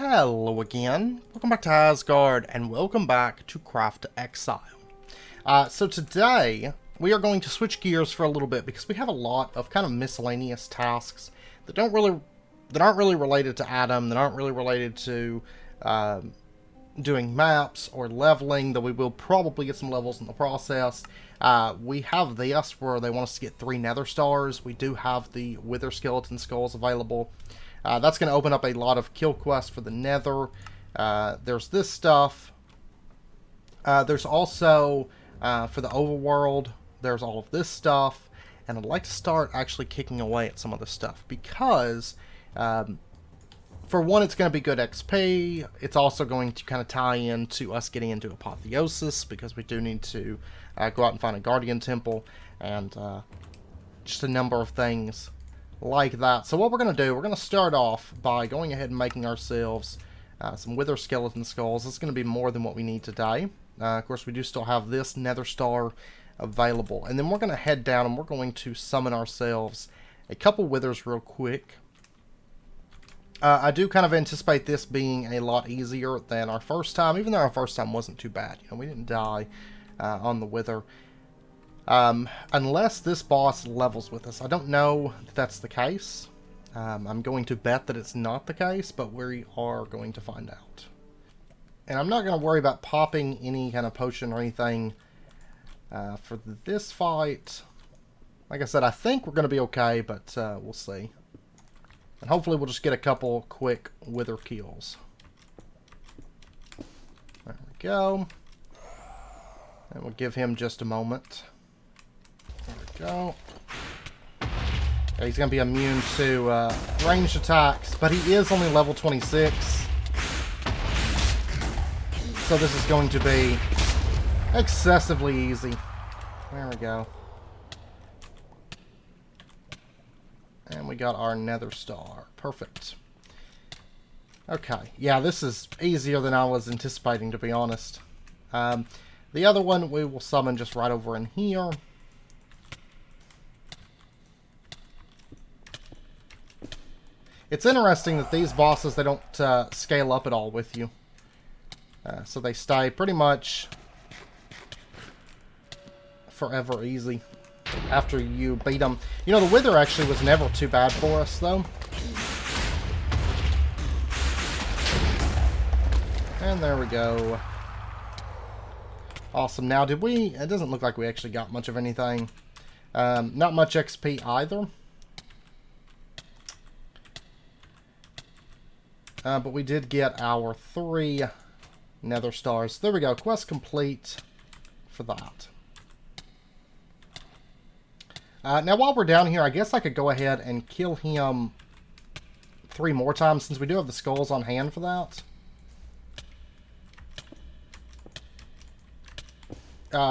Hello again, welcome back to Asgard, and welcome back to Craft Exile. So today, we are going to switch gears for a little bit because we have a lot of kind of miscellaneous tasks that aren't really related to Adam, that aren't really related to doing maps or leveling, though we will probably get some levels in the process. We have this where they want us to get 3 Nether stars. We do have the Wither skeleton skulls available. That's going to open up a lot of kill quests for the Nether. There's this stuff. There's also, for the Overworld, there's all of this stuff. And I'd like to start actually kicking away at some of this stuff because, for one, it's going to be good XP. It's also going to kind of tie into us getting into Apotheosis because we do need to go out and find a Guardian Temple and just a number of things like that. So what we're going to do, we're going to start off by going ahead and making ourselves some Wither skeleton skulls. This is going to be more than what we need today. Of course, we do still have this Nether star available. And then we're going to head down and we're going to summon ourselves a couple Withers real quick. I do kind of anticipate this being a lot easier than our first time, even though our first time wasn't too bad. You know, we didn't die on the Wither. Unless this boss levels with us. I don't know if that's the case. I'm going to bet that it's not the case, but we are going to find out. And I'm not going to worry about popping any kind of potion or anything for this fight. Like I said, I think we're going to be okay, but we'll see. And hopefully we'll just get a couple quick Wither kills. There we go. And we'll give him just a moment. There we go. Yeah, he's going to be immune to ranged attacks, but he is only level 26. So this is going to be excessively easy. There we go. And we got our Nether star. Perfect. Okay. Yeah, this is easier than I was anticipating, to be honest. The other one we will summon just right over in here. It's interesting that these bosses, they don't scale up at all with you. So they stay pretty much forever easy after you beat them. You know, the Wither actually was never too bad for us, though. And there we go. Awesome. Now, did we... It doesn't look like we actually got much of anything. Not much XP either. But we did get our 3 Nether stars. There we go. Quest complete for that. Now, while we're down here, I guess I could go ahead and kill him 3 more times, since we do have the skulls on hand for that.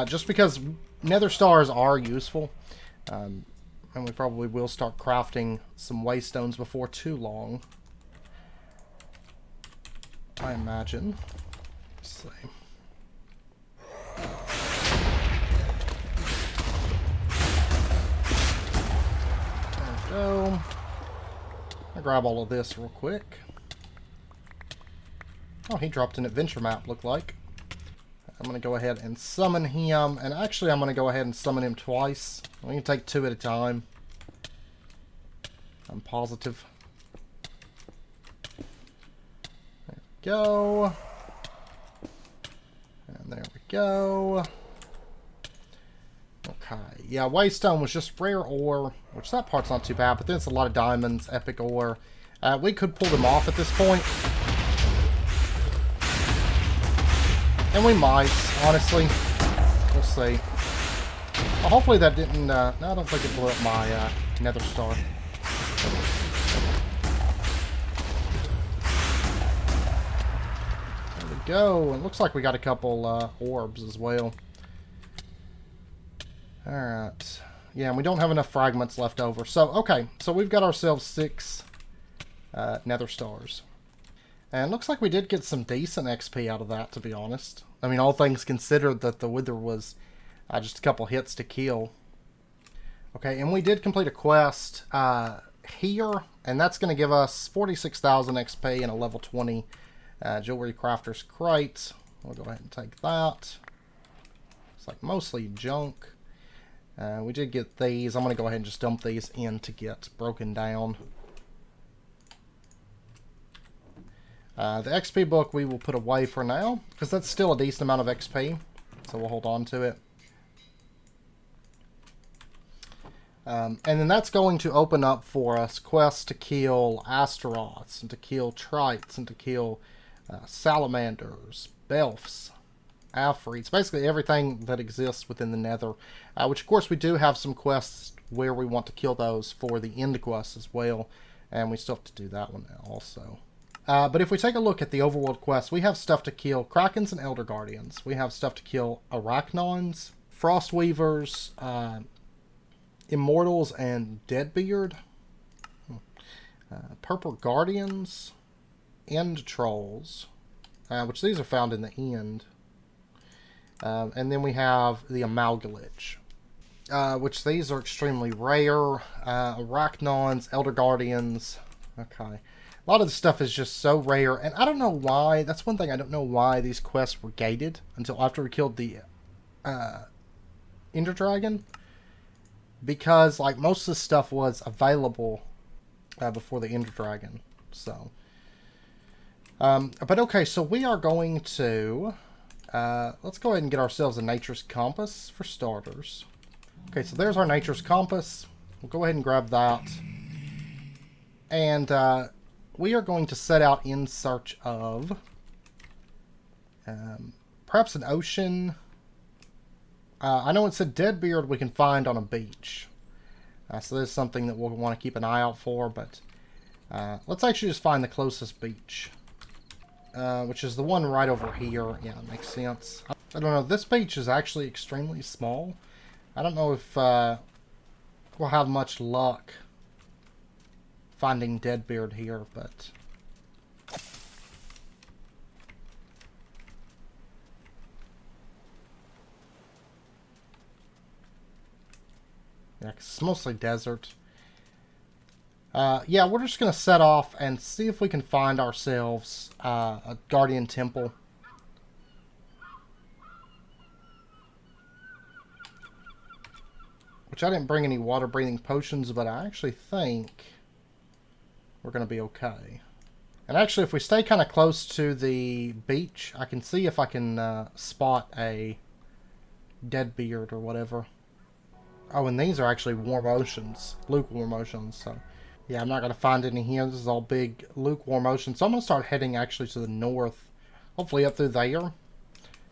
Just because Nether stars are useful. And we probably will start crafting some waystones before too long, I imagine. Let's see. There we go. I'll grab all of this real quick. Oh, he dropped an adventure map, looked like. I'm going to go ahead and summon him. And actually, I'm going to go ahead and summon him twice. We can take 2 at a time. I'm positive. There we go. And there we go. Okay. Yeah, waystone was just rare ore, which that part's not too bad, but then it's a lot of diamonds, epic ore. We could pull them off at this point. And we might, honestly. We'll see. Well, hopefully that didn't... no, I don't think it blew up my Nether star. There we go. It looks like we got a couple orbs as well. Alright. Yeah, and we don't have enough fragments left over. So, okay. So we've got ourselves 6 Nether stars. And it looks like we did get some decent XP out of that, to be honest. I mean, all things considered, that the Wither was just a couple hits to kill. Okay, and we did complete a quest here, and that's going to give us 46,000 XP and a level 20 jewelry crafter's crate. We'll go ahead and take that. It's like mostly junk. We did get these. I'm going to go ahead and just dump these in to get broken down. The XP book we will put away for now, because that's still a decent amount of XP, so we'll hold on to it. And then that's going to open up for us quests to kill Astaroths, and to kill Trites, and to kill Salamanders, Belfs, Afrits, basically everything that exists within the Nether. Which, of course, we do have some quests where we want to kill those for the end quest as well, and we still have to do that one also. But if we take a look at the Overworld quests, we have stuff to kill Krakens and Elder Guardians. We have stuff to kill Arachnons, Frostweavers, Immortals and Deadbeard, Purple Guardians, End Trolls, which these are found in the end. And then we have the Amalgalich, which these are extremely rare. Arachnons, Elder Guardians, okay. A lot of the stuff is just so rare, and I don't know why. That's one thing, I don't know why these quests were gated until after we killed the Ender Dragon. Because, like, most of the stuff was available before the Ender Dragon. So, but okay, so we are going to, let's go ahead and get ourselves a Nature's Compass for starters. Okay, so there's our Nature's Compass. We'll go ahead and grab that. And we are going to set out in search of perhaps an ocean. I know it's a Deadbeard we can find on a beach. So there's something that we'll want to keep an eye out for, but let's actually just find the closest beach. Which is the one right over here. Yeah, it makes sense. I don't know, this beach is actually extremely small. I don't know if we'll have much luck finding Deadbeard here, but... yeah, 'cause it's mostly desert. Yeah, we're just going to set off and see if we can find ourselves a Guardian Temple. Which I didn't bring any water-breathing potions, but I actually think we're going to be okay. And actually, if we stay kind of close to the beach, I can see if I can spot a Deadbeard or whatever. Oh, and these are actually warm oceans. Lukewarm oceans, so... yeah, I'm not going to find any here. This is all big lukewarm ocean. So I'm going to start heading actually to the north. Hopefully up through there.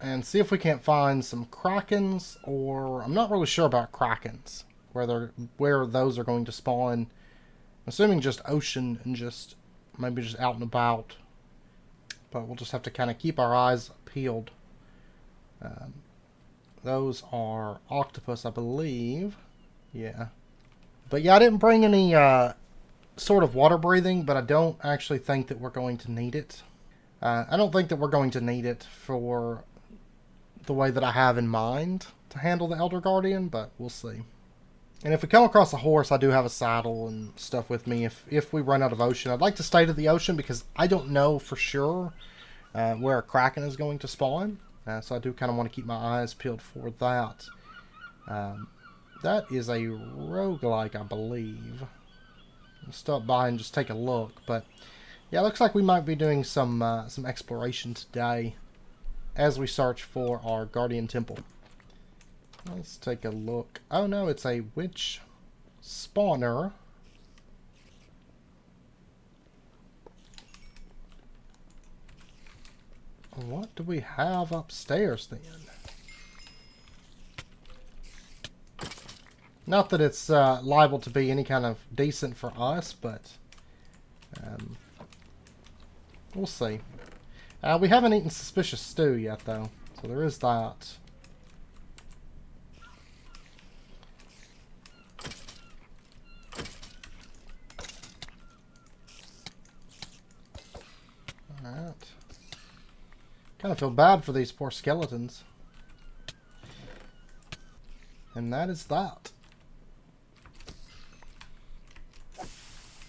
And see if we can't find some krakens, or... I'm not really sure about krakens. Where those are going to spawn. I'm assuming just ocean and just... maybe just out and about. But we'll just have to kind of keep our eyes peeled. Those are octopus, I believe. Yeah. But yeah, I didn't bring any sort of water breathing, but I don't actually think that we're going to need it. I don't think that we're going to need it for the way that I have in mind to handle the Elder Guardian, but we'll see. And if we come across a horse, I do have a saddle and stuff with me if we run out of ocean. I'd like to stay to the ocean because I don't know for sure where a kraken is going to spawn. So I do kind of want to keep my eyes peeled for that. That is a roguelike, I believe. I'll stop by and just take a look. But yeah, it looks like we might be doing some exploration today as we search for our Guardian Temple. Let's take a look. Oh no, it's a witch spawner. What do we have upstairs then? Not that it's liable to be any kind of decent for us, but we'll see. We haven't eaten suspicious stew yet, though, so there is that. Alright. Kind of feel bad for these poor skeletons. And that is that.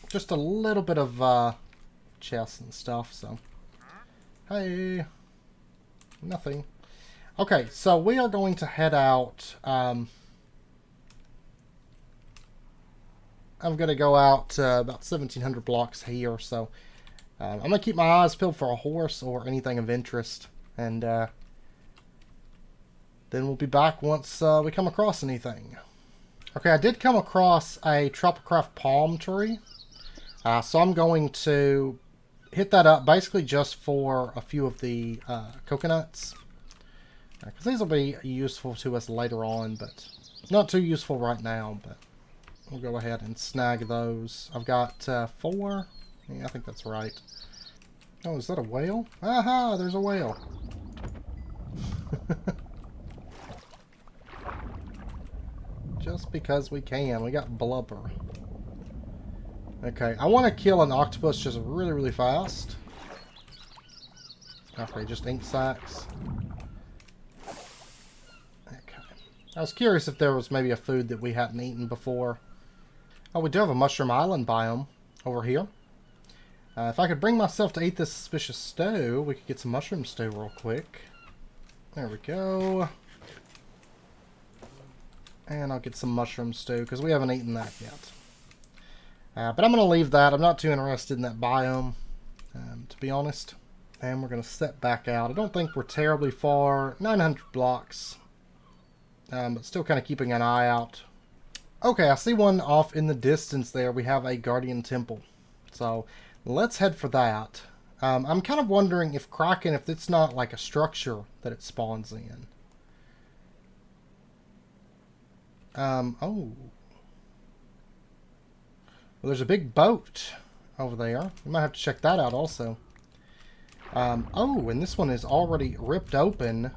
just a little bit of chests and stuff, so. Hey. Nothing. Okay, so we are going to head out. I'm going to go out about 1,700 blocks here, so I'm going to keep my eyes peeled for a horse or anything of interest, and then we'll be back once we come across anything. Okay, I did come across a Tropicraft palm tree, so I'm going to hit that up basically just for a few of the coconuts, because these will be useful to us later on, but not too useful right now, but we'll go ahead and snag those. I've got 4. Yeah, I think that's right. Oh, is that a whale? Aha, there's a whale. Just because we can. We got blubber. Okay, I want to kill an octopus just really, really fast. Okay, just ink sacs. Okay. I was curious if there was maybe a food that we hadn't eaten before. Oh, we do have a mushroom island biome over here. If I could bring myself to eat this suspicious stew, we could get some mushroom stew real quick. There we go. And I'll get some mushroom stew, because we haven't eaten that yet. But I'm going to leave that. I'm not too interested in that biome, to be honest. And we're going to step back out. I don't think we're terribly far. 900 blocks. But still kind of keeping an eye out. Okay, I see one off in the distance there. We have a guardian temple. So let's head for that. I'm kind of wondering if kraken, if it's not like a structure that it spawns in. Oh. Well, there's a big boat over there. We might have to check that out also. Oh, and this one is already ripped open.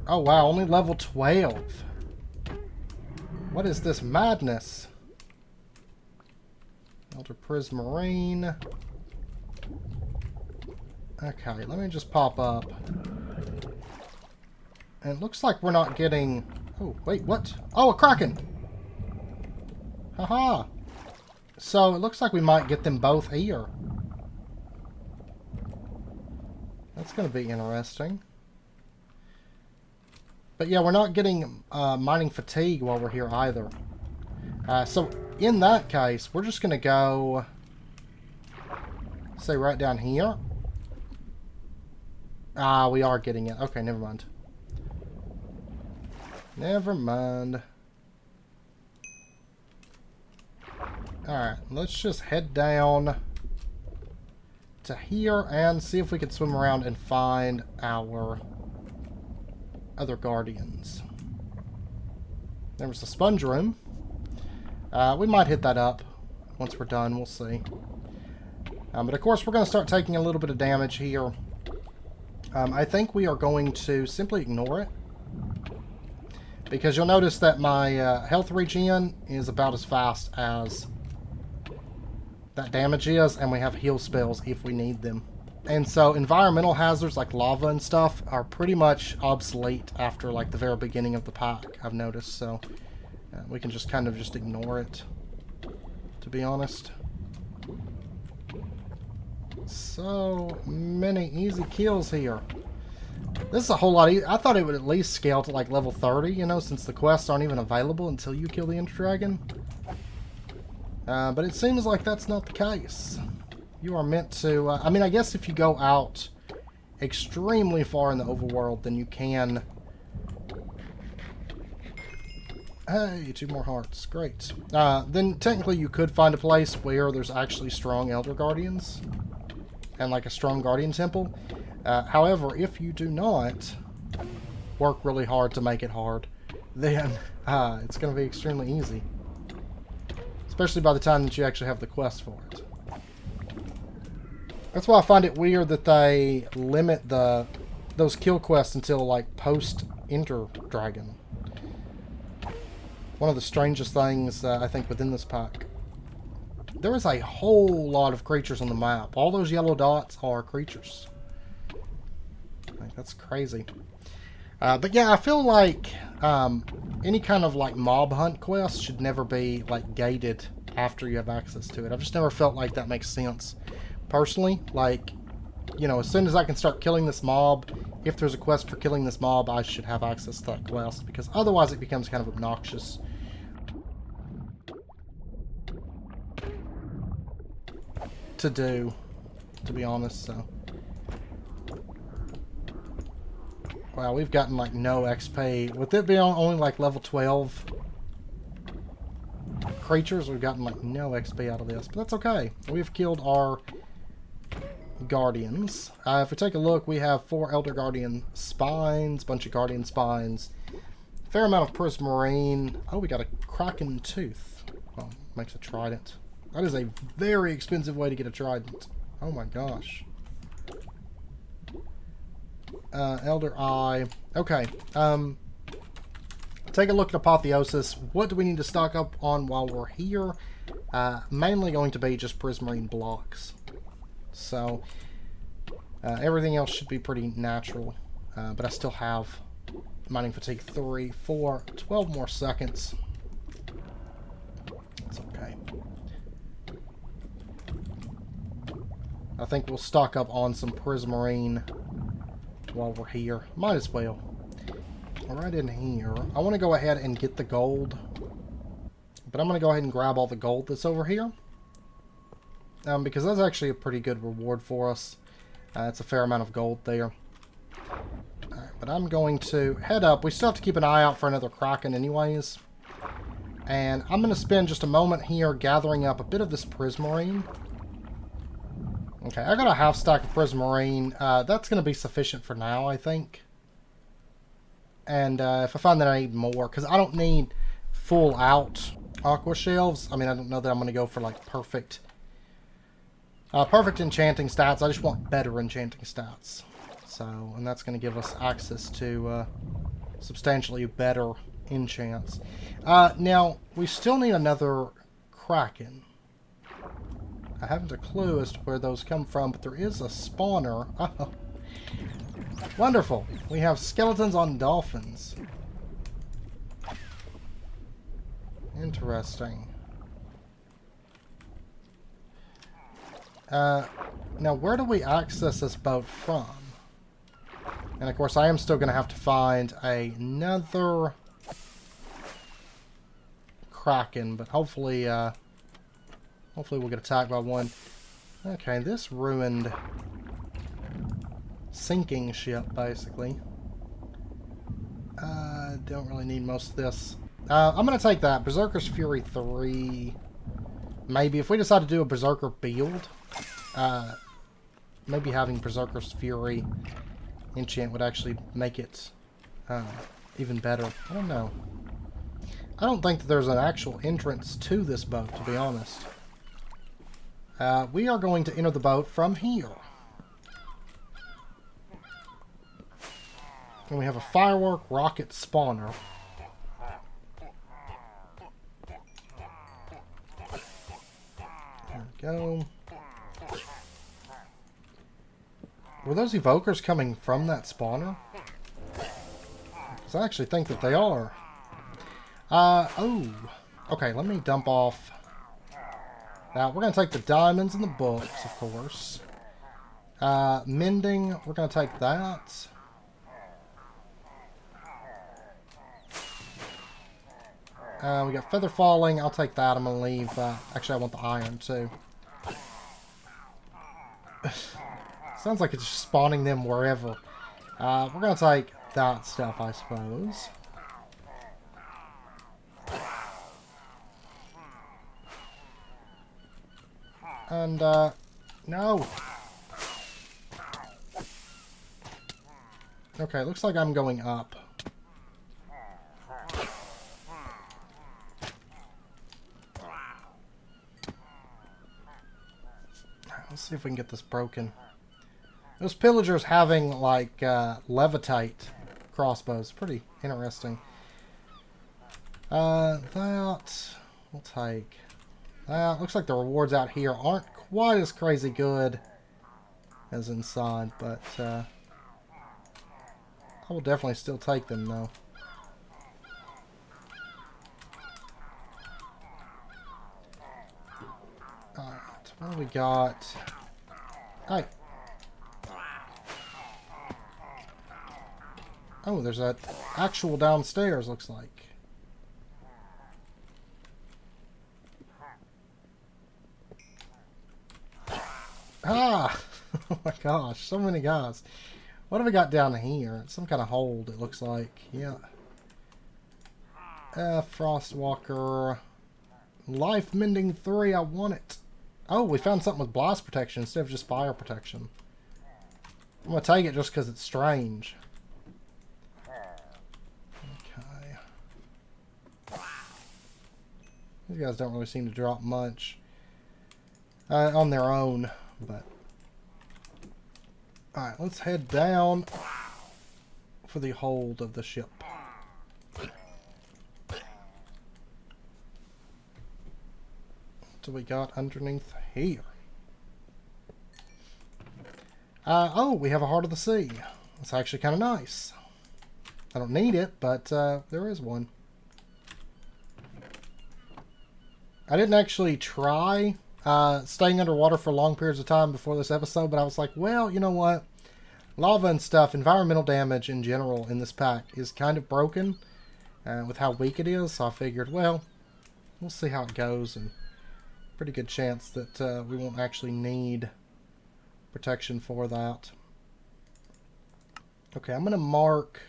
Oh, wow, only level 12. What is this madness? Elder Prismarine. Okay, let me just pop up. And it looks like we're not getting... Oh, wait, what? Oh, a kraken! Haha! So, it looks like we might get them both here. That's going to be interesting. But yeah, we're not getting mining fatigue while we're here either. So, in that case, we're just going to go... say right down here. Ah, we are getting it. Okay, never mind. Never mind. Alright, let's just head down to here and see if we can swim around and find our other guardians. There was the sponge room. We might hit that up once we're done. We'll see. But of course, we're going to start taking a little bit of damage here. I think we are going to simply ignore it. Because you'll notice that my health regen is about as fast as that damage is, and we have heal spells if we need them. And so environmental hazards like lava and stuff are pretty much obsolete after like the very beginning of the pack, I've noticed. So we can just kind of just ignore it, to be honest. So many easy kills here. This is a whole lot easier. I thought it would at least scale to like level 30, you know, since the quests aren't even available until you kill the Ender Dragon. But it seems like that's not the case. You are meant to... I mean, I guess if you go out extremely far in the overworld, then you can... Hey, 2 more hearts. Great. Then technically you could find a place where there's actually strong Elder Guardians. And like a strong Guardian Temple. However, if you do not work really hard to make it hard, then it's going to be extremely easy. Especially by the time that you actually have the quest for it. That's why I find it weird that they limit those kill quests until like post-Ender Dragon. One of the strangest things, I think, within this pack. There is a whole lot of creatures on the map. All those yellow dots are creatures. Like, that's crazy. But yeah, I feel like any kind of like mob hunt quest should never be like gated after you have access to it. I've just never felt like that makes sense. Personally, like, you know, as soon as I can start killing this mob, if there's a quest for killing this mob, I should have access to that quest, because otherwise it becomes kind of obnoxious to do, to be honest, so. Wow, we've gotten like no XP. With it being only like level 12 creatures, we've gotten like no XP out of this, but that's okay. We've killed our guardians. If we take a look, we have 4 elder guardian spines, bunch of guardian spines, fair amount of prismarine. Oh, we got a kraken tooth. Well, makes a trident. That is a very expensive way to get a trident. Oh my gosh. Elder eye. Okay. Take a look at apotheosis. What do we need to stock up on while we're here? Mainly going to be just prismarine blocks. So, everything else should be pretty natural. But I still have mining fatigue 3, 4, 12 more seconds. It's okay. I think we'll stock up on some prismarine while we're here. Might as well. Right in here. I want to go ahead and get the gold. But I'm going to go ahead and grab all the gold that's over here. Because that's actually a pretty good reward for us. It's a fair amount of gold there. Alright, but I'm going to head up. We still have to keep an eye out for another kraken anyways. And I'm going to spend just a moment here gathering up a bit of this prismarine. Okay, I got a half stack of prismarine. That's going to be sufficient for now, I think. And if I find that I need more, because I don't need full out aqua shelves. I mean, I don't know that I'm going to go for like perfect enchanting stats. I just want better enchanting stats. So, and that's going to give us access to substantially better enchants. Now, we still need another kraken. I haven't a clue as to where those come from, but there is a spawner. Oh, wonderful. We have skeletons on dolphins. Interesting. Now, where do we access this boat from? And, of course, I am still going to have to find another kraken, but hopefully, hopefully we'll get attacked by one. Okay, this ruined sinking ship, basically. Don't really need most of this. I'm going to take that. Berserker's Fury 3. Maybe. If we decide to do a Berserker build, maybe having Berserker's Fury enchant would actually make it even better. I don't know. I don't think that there's an actual entrance to this boat, to be honest. We are going to enter the boat from here. And we have a firework rocket spawner. There we go. Were those evokers coming from that spawner? Because I actually think that they are. Oh. Okay, let me dump off. Now, we're going to take the diamonds and the books, of course. Mending, we're going to take that. We got feather falling. I'll take that. I'm going to leave. Actually, I want the iron, too. Sounds like it's just spawning them wherever. We're going to take that stuff, I suppose. And, no. Okay, looks like I'm going up. Let's see if we can get this broken. Those pillagers having, like, levitate crossbows. Pretty interesting. That we'll take. Looks like the rewards out here aren't quite as crazy good as inside, but I will definitely still take them, though. Alright, what do we got? Hey. Oh, there's that actual downstairs, looks like. Ah! Oh my gosh, so many guys. What have we got down here? Some kind of hold, it looks like. Yeah. Frostwalker. Life Mending 3, I want it. Oh, we found something with blast protection instead of just fire protection. I'm going to take it just because it's strange. Okay. These guys don't really seem to drop much on their own, but... Alright, let's head down for the hold of the ship. What do we got underneath here? Oh, we have a Heart of the Sea. It's actually kind of nice. I don't need it, but there is one. I didn't actually try staying underwater for long periods of time before this episode, but I was like, well, you know what? Lava and stuff, environmental damage in general in this pack is kind of broken with how weak it is, so I figured, well, we'll see how it goes, and pretty good chance that we won't actually need protection for that. Okay, I'm going to mark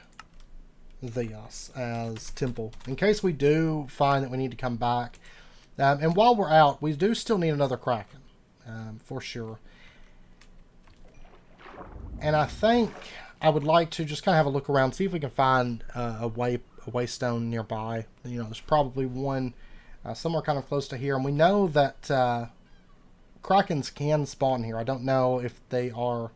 this as temple in case we do find that we need to come back. And while we're out, we do still need another kraken, for sure. And I think I would like to just kind of have a look around, see if we can find a waystone nearby. You know, there's probably one somewhere kind of close to here. And we know that krakens can spawn here. I don't know if they are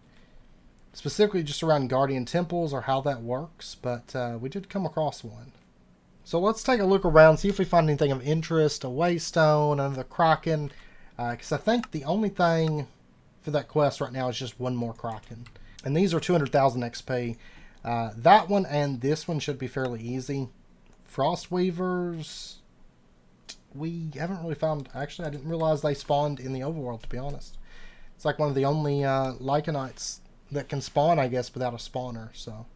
specifically just around guardian temples or how that works, but we did come across one. So let's take a look around, see if we find anything of interest, a waystone, another kraken, because I think the only thing for that quest right now is just one more kraken. And these are 200,000 XP. That one and this one should be fairly easy. Frost Weavers, we haven't really found... Actually, I didn't realize they spawned in the Overworld, to be honest. It's like one of the only Lycanites that can spawn, I guess, without a spawner, so...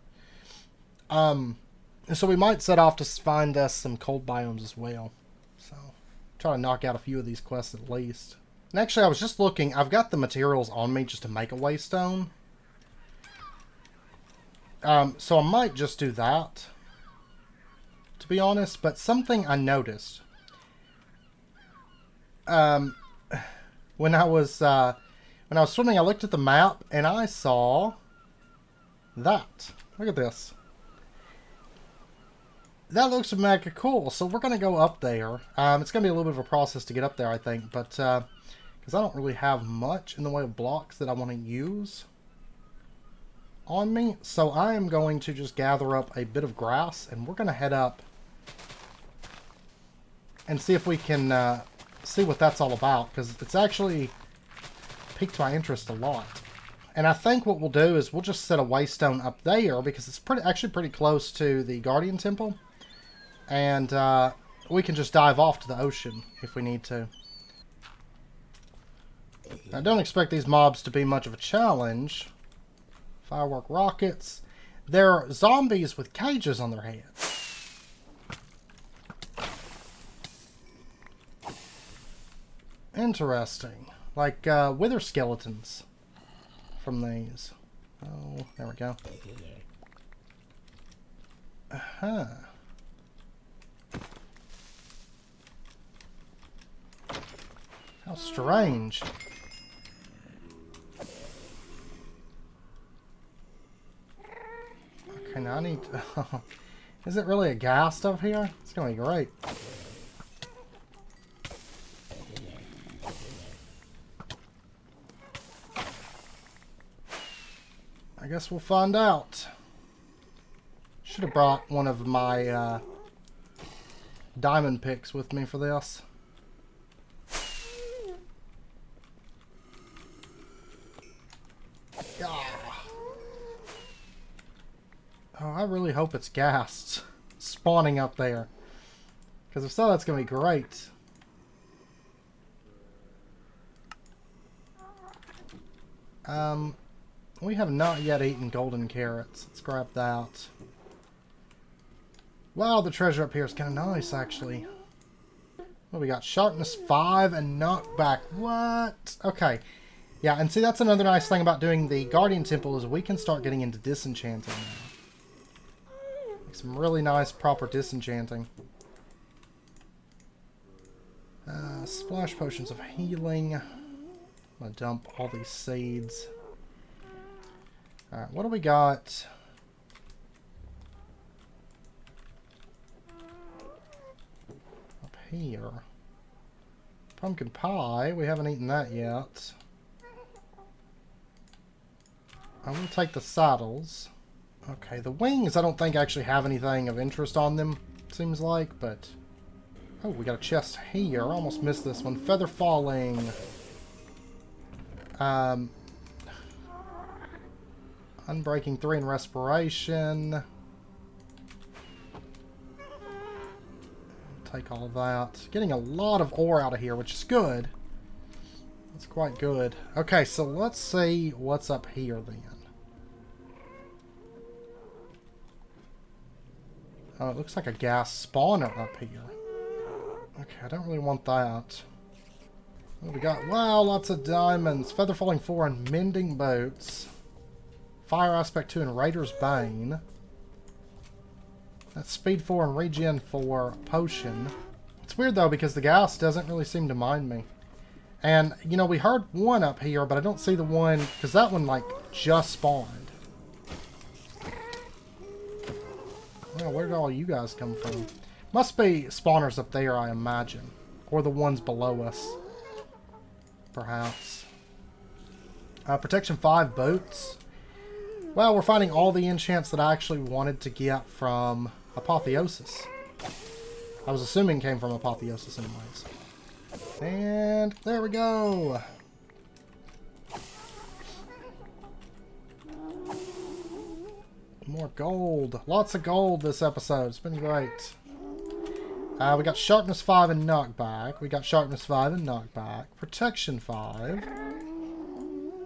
So we might set off to find us some cold biomes as well. So, try to knock out a few of these quests at least. And actually, I was just looking. I've got the materials on me just to make a waystone. So I might just do that, to be honest. But something I noticed when I was swimming, I looked at the map and I saw that. Look at this. That looks mega cool, so we're going to go up there. It's going to be a little bit of a process to get up there, I think, but because I don't really have much in the way of blocks that I want to use on me, so I am going to just gather up a bit of grass, and we're going to head up and see if we can see what that's all about, because it's actually piqued my interest a lot. And I think what we'll do is we'll just set a waystone up there, because it's actually pretty close to the Guardian Temple. And we can just dive off to the ocean if we need to. I don't expect these mobs to be much of a challenge. Firework rockets. They're zombies with cages on their heads. Interesting. Like wither skeletons from these. Oh, there we go. Uh-huh. How strange. Okay, now I need to... Is it really a ghast up here? It's gonna be great. I guess we'll find out. Should have brought one of my diamond picks with me for this. Oh, I really hope it's ghasts spawning up there. Because if so, that's going to be great. We have not yet eaten golden carrots. Let's grab that. Wow, the treasure up here is kind of nice, actually. Well, we got sharpness 5 and knockback. What? Okay. Yeah, and see, that's another nice thing about doing the Guardian Temple is we can start getting into disenchanting now. Like some really nice, proper disenchanting. Splash potions of healing. I'm going to dump all these seeds. Alright, what do we got? Up here. Pumpkin pie. We haven't eaten that yet. I will take the saddles. Okay, the wings I don't think actually have anything of interest on them, seems like, but... Oh, we got a chest here. I almost missed this one. Feather falling. Unbreaking 3 in respiration. Take all of that. Getting a lot of ore out of here, which is good. That's quite good. Okay, so let's see what's up here then. Oh, it looks like a gas spawner up here. Okay, I don't really want that. What we got? Wow, lots of diamonds. Feather falling 4 and mending boots. Fire aspect 2 and Raider's Bane. That's speed 4 and regen 4 potion. It's weird though because the gas doesn't really seem to mind me. And, you know, we heard one up here, but I don't see the one, because that one, like, just spawned. Well, where did all you guys come from? Must be spawners up there, I imagine. Or the ones below us. Perhaps. Protection 5 boots. Well, we're finding all the enchants that I actually wanted to get from Apotheosis. I was assuming came from Apotheosis anyways. And there we go. More gold. Lots of gold this episode. It's been great. We got sharpness 5 and knockback. We got sharpness 5 and knockback. Protection 5.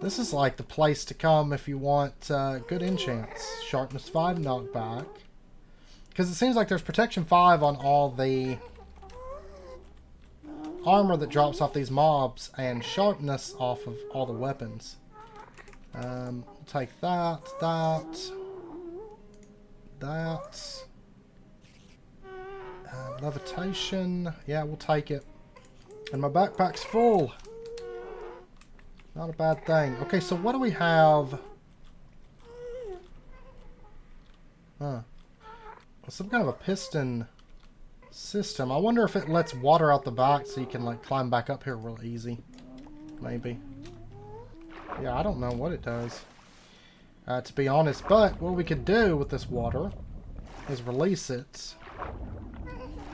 This is like the place to come if you want good enchants. Sharpness 5, knockback. Because it seems like there's protection 5 on all the armor that drops off these mobs and sharpness off of all the weapons. We'll take that, that. Levitation. Yeah, we'll take it. And my backpack's full. Not a bad thing. Okay, so what do we have? Huh. Some kind of a piston system. I wonder if it lets water out the back so you can like climb back up here real easy. Maybe. Yeah, I don't know what it does. To be honest, but what we could do with this water is release it.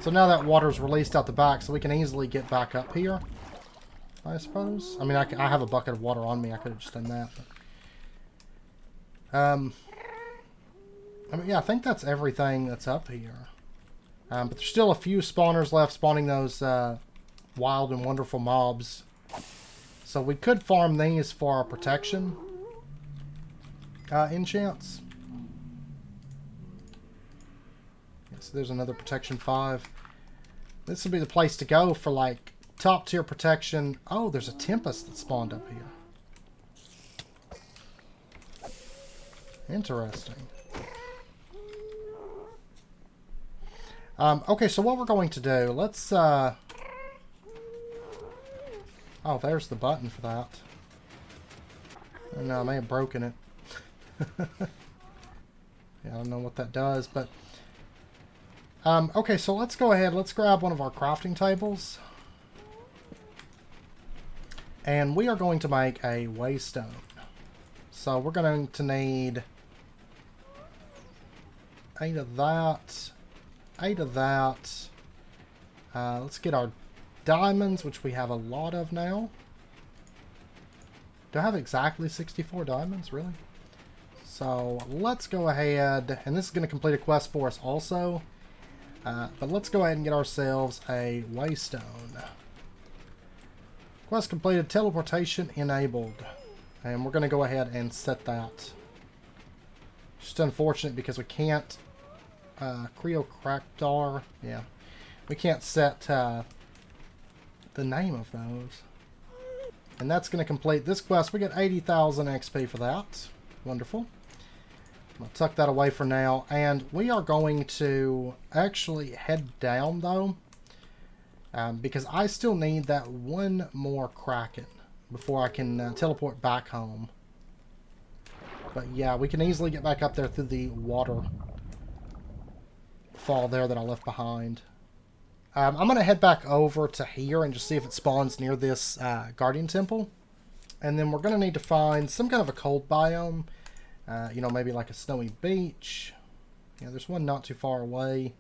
So now that water's released out the back, so we can easily get back up here, I suppose. I mean, I have a bucket of water on me. I could have just done that. But, I mean, yeah, I think that's everything that's up here. But there's still a few spawners left spawning those wild and wonderful mobs. So we could farm these for our protection enchants. So there's another protection 5. This would be the place to go for like top tier protection. Oh, there's a tempest that spawned up here. Interesting. Okay, so what we're going to do, let's oh, there's the button for that. Oh, no, I may have broken it. Yeah, I don't know what that does, but okay, so let's go ahead. Let's grab one of our crafting tables. And we are going to make a waystone. So we're going to need 8 of that. 8 of that. Let's get our diamonds, which we have a lot of now. Do I have exactly 64 diamonds? Really? So let's go ahead, and this is going to complete a quest for us also. But let's go ahead and get ourselves a waystone. Quest completed, teleportation enabled. And we're going to go ahead and set that. Just unfortunate because we can't... Creocractar, yeah. We can't set the name of those. And that's going to complete this quest. We get 80,000 XP for that. Wonderful. I'll tuck that away for now. And we are going to actually head down, though. Because I still need that one more kraken before I can teleport back home. But yeah, we can easily get back up there through the waterfall there that I left behind. I'm going to head back over to here and just see if it spawns near this Guardian Temple. And then we're going to need to find some kind of a cold biome. You know, maybe like a snowy beach. Yeah, there's one not too far away.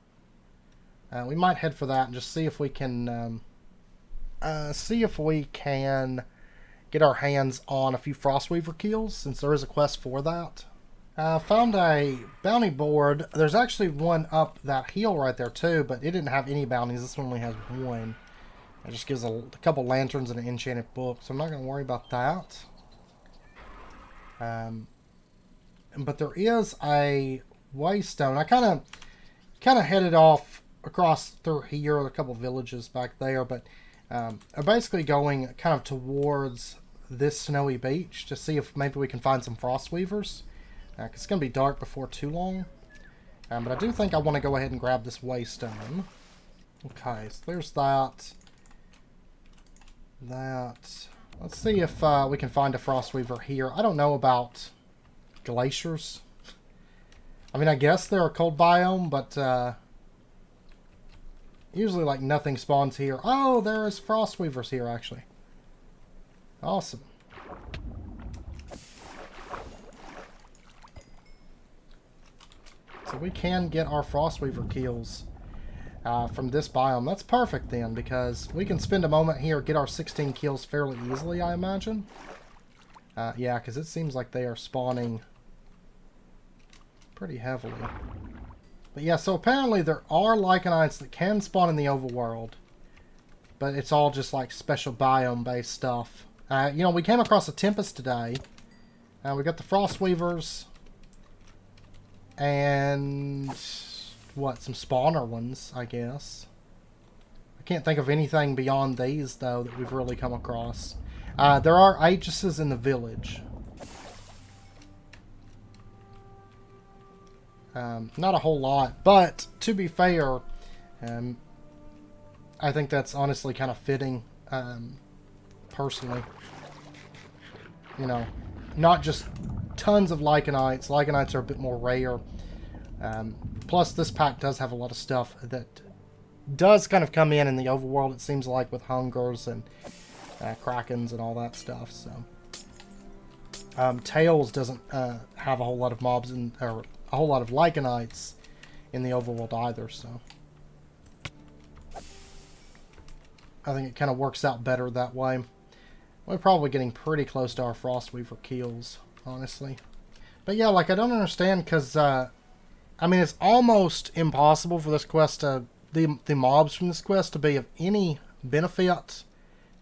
We might head for that and just see if we can get our hands on a few Frostweaver kills, since there is a quest for that. Found a bounty board. There's actually one up that hill right there too, but it didn't have any bounties. This one only has one. It just gives a couple lanterns and an enchanted book, so I'm not going to worry about that. But there is a waystone. I kind of headed off across through here, a couple villages back there, but I'm basically going kind of towards this snowy beach to see if maybe we can find some Frostweavers. Cause it's going to be dark before too long. But I do think I want to go ahead and grab this waystone. Okay, so there's that. Let's see if we can find a Frostweaver here. I don't know about glaciers. I mean, I guess they're a cold biome, but usually like nothing spawns here. Oh, there is Frostweavers here actually. Awesome. So we can get our Frostweaver kills from this biome. That's perfect then, because we can spend a moment here, get our 16 kills fairly easily, I imagine. Yeah, because it seems like they are spawning pretty heavily. But yeah, so apparently there are Lycanites that can spawn in the overworld. But it's all just like special biome-based stuff. You know, we came across a Tempest today. We got the Frostweavers. And what, some spawner ones, I guess. I can't think of anything beyond these, though, that we've really come across. There are Aegises in the village. Not a whole lot, but to be fair, I think that's honestly kind of fitting, personally. You know, not just tons of Lycanites. Lycanites are a bit more rare. Plus, this pack does have a lot of stuff that does kind of come in the overworld, it seems like, with hungers and krakens and all that stuff. So, Tails doesn't have a whole lot of mobs or a whole lot of Lycanites in the overworld either. So, I think it kind of works out better that way. We're probably getting pretty close to our Frostweaver kills, honestly. But yeah, like, I don't understand, because, I mean, it's almost impossible for this quest to, the mobs from this quest to be of any benefit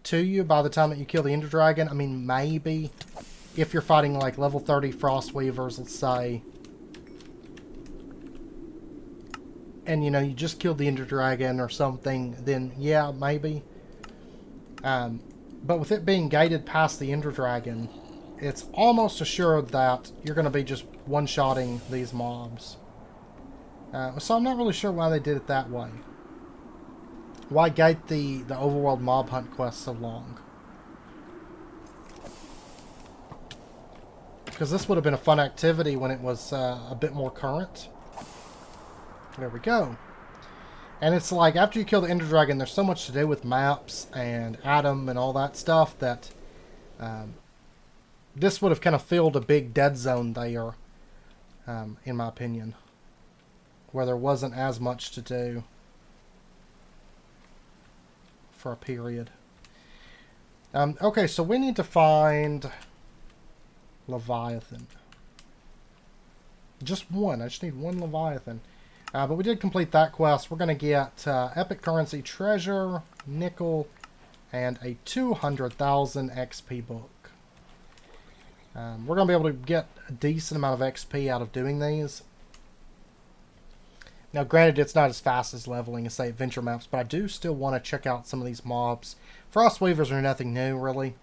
to you by the time that you kill the Ender Dragon. I mean, maybe if you're fighting, like, level 30 Frostweavers, let's say, and, you know, you just killed the Ender Dragon or something, then, yeah, maybe. But with it being gated past the Ender Dragon, it's almost assured that you're going to be just one-shotting these mobs. So I'm not really sure why they did it that way. Why gate the overworld mob hunt quest so long? Because this would have been a fun activity when it was a bit more current. There we go. And it's like, after you kill the Ender Dragon, there's so much to do with maps and Atom and all that stuff that this would have kind of filled a big dead zone there, in my opinion, where there wasn't as much to do for a period. Okay, so we need to find Leviathan. Just one. I just need one Leviathan. But we did complete that quest. We're going to get epic currency treasure, nickel, and a 200,000 XP book. We're going to be able to get a decent amount of XP out of doing these. Now, granted, it's not as fast as leveling as, say, adventure maps, but I do still want to check out some of these mobs. Frost Weavers are nothing new, really.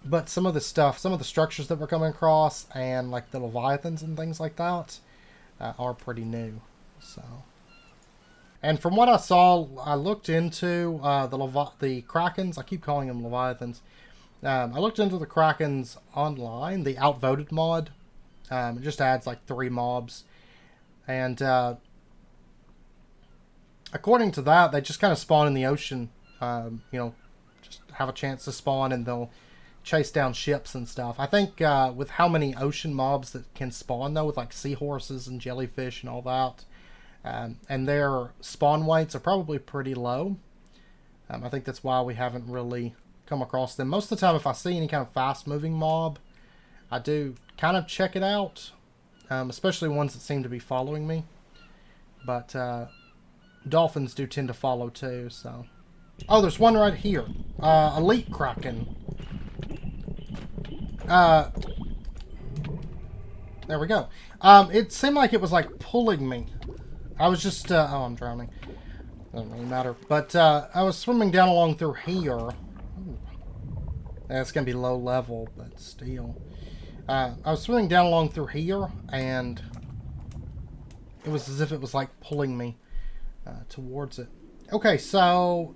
But some of the stuff, some of the structures that we're coming across, and like the Leviathans and things like that, are pretty new. So, and from what I saw, I looked into the krakens. I keep calling them Leviathans. I looked into the krakens online, the outvoted mod. It just adds like 3 mobs. And according to that, they just kind of spawn in the ocean. You know, just have a chance to spawn and they'll chase down ships and stuff. I think with how many ocean mobs that can spawn, though, with like seahorses and jellyfish and all that, and their spawn weights are probably pretty low. I think that's why we haven't really come across them. Most of the time, if I see any kind of fast-moving mob, I do kind of check it out. Especially ones that seem to be following me. But dolphins do tend to follow too, so. Oh, there's one right here. Elite Kraken. There we go. It seemed like it was like pulling me. I was just, oh, I'm drowning. Doesn't really matter. But I was swimming down along through here. Ooh. Yeah, it's going to be low level, but still. I was swimming down along through here, and it was as if it was like pulling me towards it. Okay, so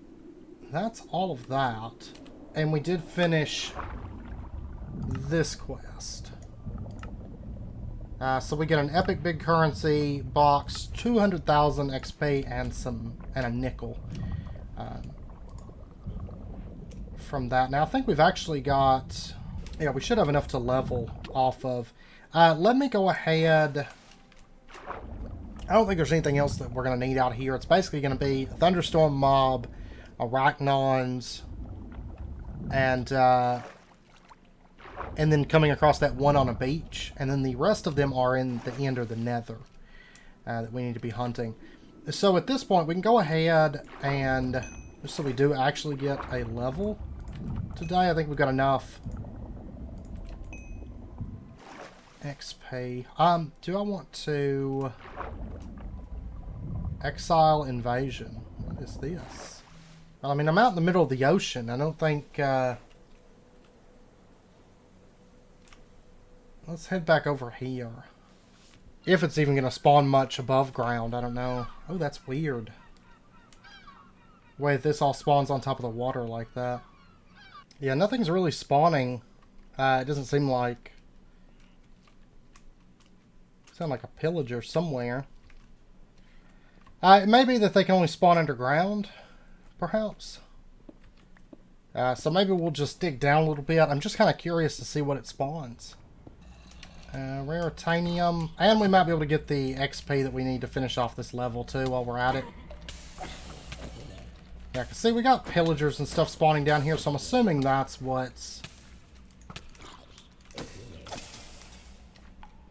that's all of that. And we did finish this quest. So we get an epic big currency box, 200,000 XP, and a nickel from that. Now I think we've actually got. Yeah, we should have enough to level off of. Let me go ahead. I don't think there's anything else that we're going to need out here. It's basically going to be a thunderstorm mob, arachnons, and then coming across that one on a beach. And then the rest of them are in the end or the Nether that we need to be hunting. So at this point, we can go ahead and, just so we do actually get a level today, I think we've got enough XP. Do I want to Exile Invasion? What is this? Well, I mean, I'm out in the middle of the ocean. I don't think, let's head back over here. If it's even going to spawn much above ground, I don't know. Oh, that's weird. The way this all spawns on top of the water like that. Yeah, nothing's really spawning. It doesn't seem like. Sound like a pillager somewhere. It may be that they can only spawn underground, perhaps. So maybe we'll just dig down a little bit. I'm just kind of curious to see what it spawns. Rare titanium. And we might be able to get the XP that we need to finish off this level too while we're at it. Yeah, cause see, we got pillagers and stuff spawning down here, so I'm assuming that's what's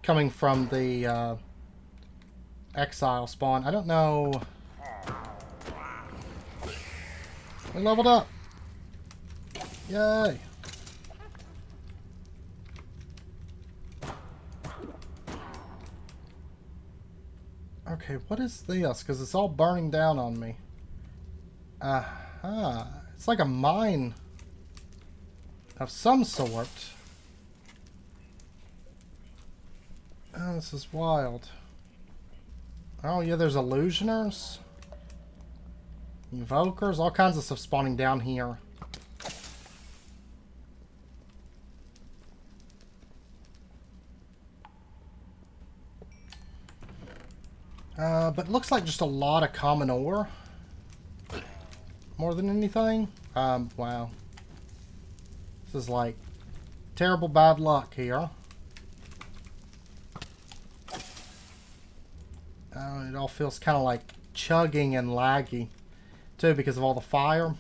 coming from the Exile spawn. I don't know. We leveled up. Yay. Okay, what is this? Because it's all burning down on me. It's like a mine of some sort. Oh, this is wild. Oh, yeah, there's illusioners. Invokers, all kinds of stuff spawning down here. But it looks like just a lot of common ore. More than anything. Wow. This is like terrible bad luck here. It all feels kind of like chugging and laggy, too, because of all the fire.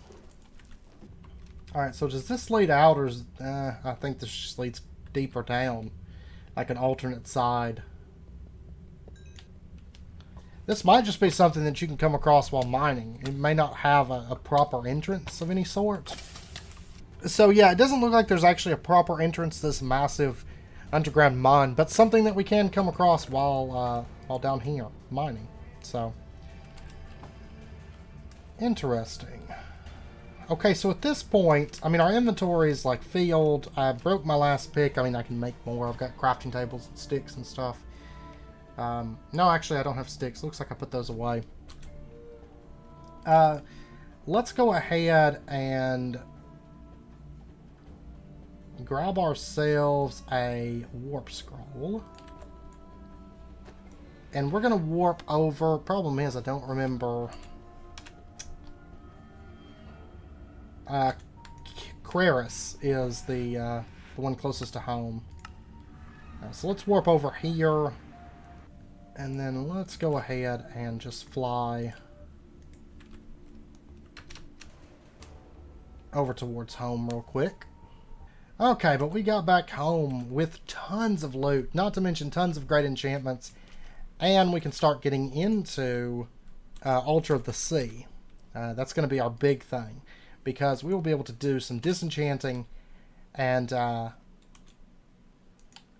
Alright, so does this lead out, or is, I think this just leads deeper down. like an alternate side. This might just be something that you can come across while mining. It may not have a proper entrance of any sort. So yeah, it doesn't look like there's actually a proper entrance to this massive underground mine, but something that we can come across while down here mining. So interesting. Okay, so at this point, I mean, our inventory is like filled. I broke my last pick. I mean, I can make more. I've got crafting tables and sticks and stuff. No, actually, I don't have sticks. Looks like I put those away. Let's go ahead and grab ourselves a warp scroll. And we're going to warp over. Problem is, I don't remember. Kraken is the one closest to home. So let's warp over here. And then let's go ahead and just fly over towards home real quick. Okay, but we got back home with tons of loot, not to mention tons of great enchantments. And we can start getting into Altar of the Sea. That's going to be our big thing, because we will be able to do some disenchanting and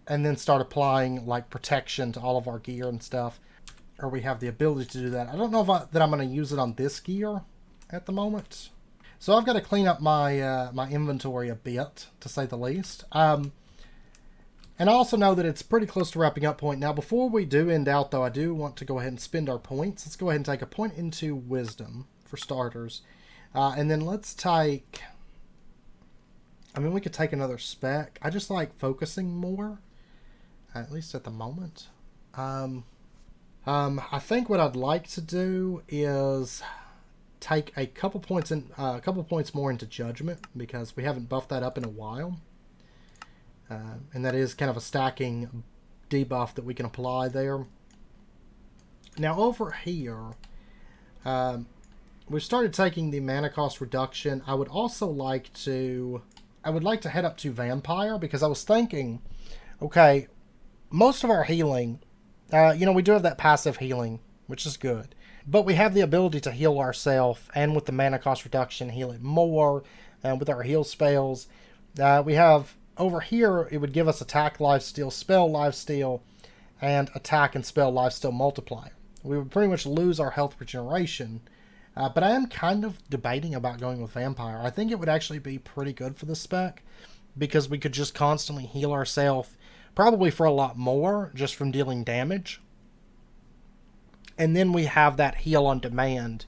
then start applying like protection to all of our gear and stuff. Or we have the ability to do that. I don't know if that I'm going to use it on this gear at the moment. So I've got to clean up my my inventory a bit, to say the least. And I also know that it's pretty close to wrapping up point. Now, before we do end out, though, I do want to go ahead and spend our points. Let's go ahead and take a point into Wisdom, for starters. And then let's take... I mean, we could take another spec. I just like focusing more, at least at the moment. I think what I'd like to do is take a couple points more into Judgment, because we haven't buffed that up in a while. And that is kind of a stacking debuff that we can apply there. Now over here, we've started taking the mana cost reduction. I would also like to head up to Vampire, because I was thinking, okay, most of our healing, you know, we do have that passive healing, which is good. But we have the ability to heal ourselves, and with the mana cost reduction, heal it more. With our heal spells, we have... Over here, it would give us attack, lifesteal, spell, lifesteal, and attack and spell lifesteal multiplier. We would pretty much lose our health regeneration, but I am kind of debating about going with Vampire. I think it would actually be pretty good for the spec, because we could just constantly heal ourselves, probably for a lot more, just from dealing damage. And then we have that heal on demand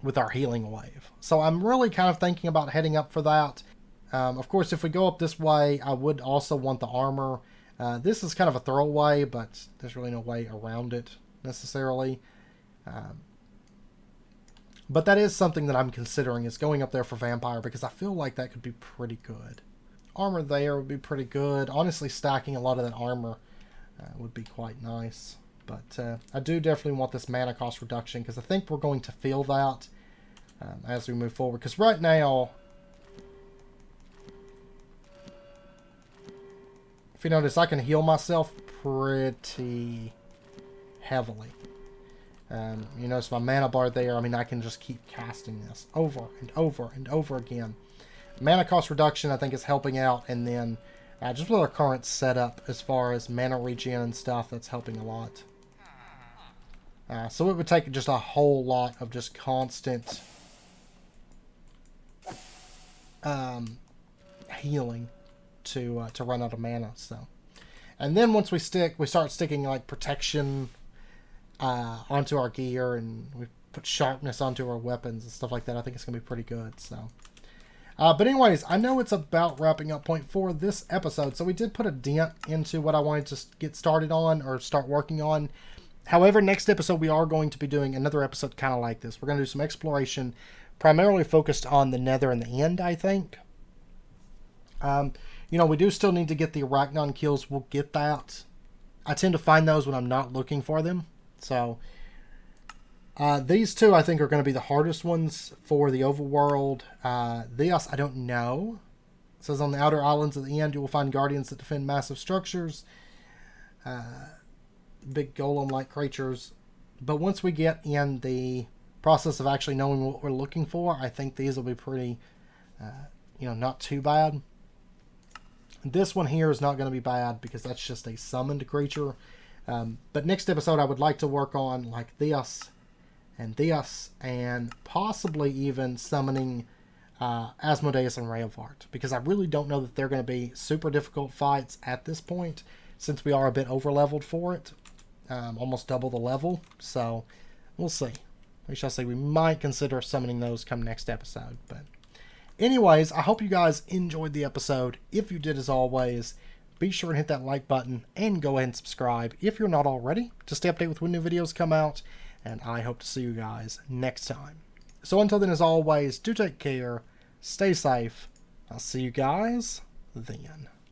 with our healing wave. So I'm really kind of thinking about heading up for that. Of course, if we go up this way, I would also want the armor. This is kind of a throwaway, but there's really no way around it necessarily. But that is something that I'm considering, is going up there for Vampire, because I feel like that could be pretty good. Armor there would be pretty good. Honestly, stacking a lot of that armor would be quite nice. But I do definitely want this mana cost reduction, because I think we're going to feel that as we move forward. Because right now... If you notice, I can heal myself pretty heavily. You notice my mana bar there. I mean, I can just keep casting this over and over and over again. Mana cost reduction, I think, is helping out. And then just with our current setup as far as mana regen and stuff, that's helping a lot. So it would take just a whole lot of just constant healing to run out of mana. So, and then once we start sticking like protection onto our gear, and we put sharpness onto our weapons and stuff like that, I think it's gonna be pretty good. So but anyways, I know it's about wrapping up point for this episode, so we did put a dent into what I wanted to get started on, or start working on. However, next episode we are going to be doing another episode kind of like this. We're going to do some exploration, primarily focused on the Nether and the End, I think. You know, we do still need to get the Arachnon kills. We'll get that. I tend to find those when I'm not looking for them. So, these two I think are going to be the hardest ones for the overworld. This, I don't know. It says on the outer islands at the end, you will find guardians that defend massive structures. Big golem-like creatures. But once we get in the process of actually knowing what we're looking for, I think these will be pretty, not too bad. This one here is not going to be bad because that's just a summoned creature. But next episode, I would like to work on like this, and possibly even summoning Asmodeus and Reavart, because I really don't know that they're going to be super difficult fights at this point, since we are a bit over-leveled for it. Almost double the level, so we'll see. We shall see. We might consider summoning those come next episode, but anyways, I hope you guys enjoyed the episode. If you did, as always, be sure and hit that like button and go ahead and subscribe if you're not already to stay updated with when new videos come out, and I hope to see you guys next time. So until then, as always, do take care, stay safe. I'll see you guys then.